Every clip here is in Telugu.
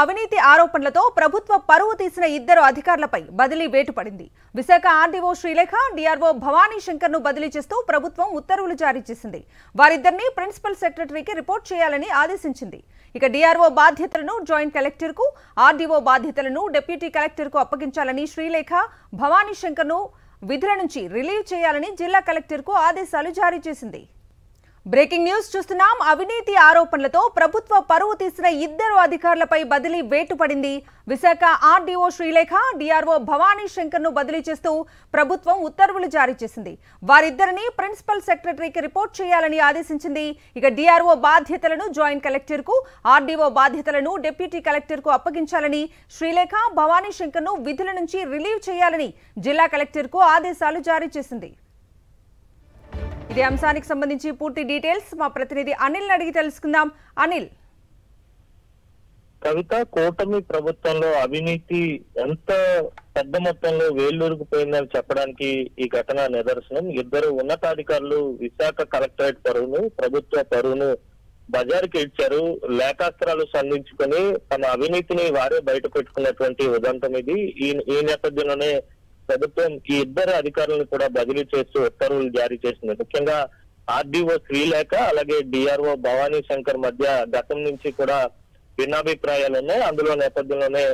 అవినీతి ఆరోపణలతో ప్రభుత్వ పరువు తీసిన ఇద్దరు అధికారులపై బదిలీ వేటు పడింది. విశాఖ ఆర్డీఓ శ్రీలేఖ, డిఆర్ఓ భవానీ శంకర్ ను బదిలీ చేస్తూ ప్రభుత్వం ఉత్తర్వులు జారీ చేసింది. వారిద్దరిని ప్రిన్సిపల్ సెక్రటరీకి రిపోర్ట్ చేయాలని ఆదేశించింది. ఇక డిఆర్ఓ బాధ్యతలను జాయింట్ కలెక్టర్ కు, ఆర్డీఓ బాధ్యతలను డిప్యూటీ కలెక్టర్ కు అప్పగించాలని శ్రీలేఖ, భవానీ శంకర్ ను విధుల నుంచి రిలీవ్ చేయాలని జిల్లా కలెక్టర్ కు ఆదేశాలు జారీ చేసింది. బ్రేకింగ్ న్యూస్ చూస్తున్నాం. అవినీతి ఆరోపణలతో ప్రభుత్వ పరువు తీసిన ఇద్దరు అధికారులపై బదిలీ వేటు పడింది. విశాఖ ఆర్డీఓ శ్రీలేఖ, డిఆర్ఓ భవానీ శంకర్ ను బదిలీ చేస్తూ ప్రభుత్వం ఉత్తర్వులు జారీ చేసింది. వారిద్దరిని ప్రిన్సిపల్ సెక్రటరీకి రిపోర్ట్ చేయాలని ఆదేశించింది. ఇక డిఆర్ఓ బాధ్యతలను జాయింట్ కలెక్టర్ కు, ఆర్డీఓ బాధ్యతలను డిప్యూటీ కలెక్టర్ కు అప్పగించాలని, శ్రీలేఖ, భవానీ శంకర్ ను విధుల నుంచి రిలీవ్ చేయాలని జిల్లా కలెక్టర్ కు ఆదేశాలు జారీ చేసింది. ఇదే అంశానికి సంబంధించి పూర్తి డీటెయిల్స్ మా ప్రతినిధి అనిల్ అడిగి తెలుసుకుందాం. అనిల్, కవిత, కూటమి ప్రభుత్వంలో అవినీతి ఎంత పెద్ద మొత్తంలో వేళ్లూరుకుపోయిందని చెప్పడానికి ఈ ఘటన నిదర్శనం. ఇద్దరు ఉన్నతాధికారులు విశాఖ కలెక్టరేట్ పరువును, ప్రభుత్వ పరువును బజారుకి ఇచ్చారు. లేఖాస్త్రాలు సంధించుకొని తమ అవినీతిని వారే బయట పెట్టుకున్నటువంటి ఉదంతం ఇది. ఈ నేపథ్యంలోనే ప్రభుత్వం ఈ ఇద్దరు అధికారులను కూడా బదిలీ చేస్తూ ఉత్తర్వులు జారీ చేసింది. ముఖ్యంగా ఆర్డీఓ శ్రీలేఖ, అలాగే డిఆర్ఓ భవానీ శంకర్ మధ్య గతం నుంచి కూడా భిన్నాభిప్రాయాలు ఉన్నాయి. అందులో నేపథ్యంలోనే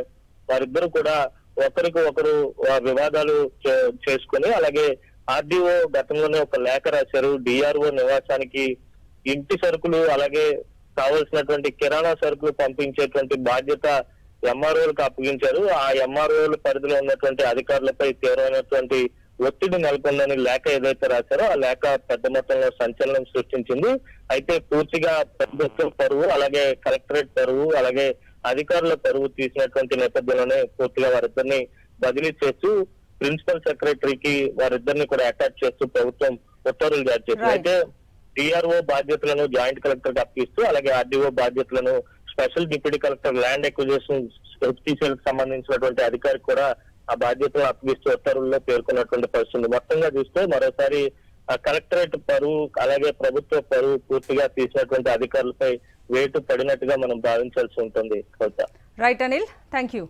వారిద్దరు కూడా ఒకరికి ఒకరు వివాదాలు చేసుకుని, అలాగే ఆర్డీఓ గతంలోనే ఒక లేఖ రాశారు. డిఆర్ఓ నివాసానికి ఇంటి సరుకులు, అలాగే కావలసినటువంటి కిరాణా సరుకులు పంపించేటువంటి బాధ్యత ఎంఆర్ఓలకు అప్పగించారు. ఆ ఎంఆర్ఓల పరిధిలో ఉన్నటువంటి అధికారులపై తీవ్రమైనటువంటి ఒత్తిడి నెలకొందని లేఖ ఏదైతే రాశారో ఆ లేఖ పెద్ద మొత్తంలో సంచలనం సృష్టించింది. అయితే పూర్తిగా ప్రభుత్వ పరువు, అలాగే కలెక్టరేట్ పరువు, అలాగే అధికారుల పరువు తీసినటువంటి నేపథ్యంలోనే పూర్తిగా వారిద్దరిని బదిలీ చేస్తూ ప్రిన్సిపల్ సెక్రటరీకి వారిద్దరిని కూడా అటాచ్ చేస్తూ ప్రభుత్వం ఉత్తర్వులు జారీ చేసింది. అయితే డిఆర్ఓ బాధ్యతలను జాయింట్ కలెక్టర్ కి అప్పగిస్తూ, అలాగే ఆర్డీఓ బాధ్యతలను special deputy collector land acquisition FTCL కి సంబంధించినటువంటి అధికారికి కూడా ఆ బాధ్యతలు అప్పగిస్తూ ఉత్తర్వుల్లో పేర్కొన్నటువంటి పరిస్థితి. మొత్తంగా చూస్తే మరోసారి కలెక్టరేట్ పరువు, అలాగే ప్రభుత్వ పరువు పూర్తిగా తీసినటువంటి అధికారులపై వేటు పడినట్టుగా మనం భావించాల్సి ఉంటుంది. Right Anil, thank you.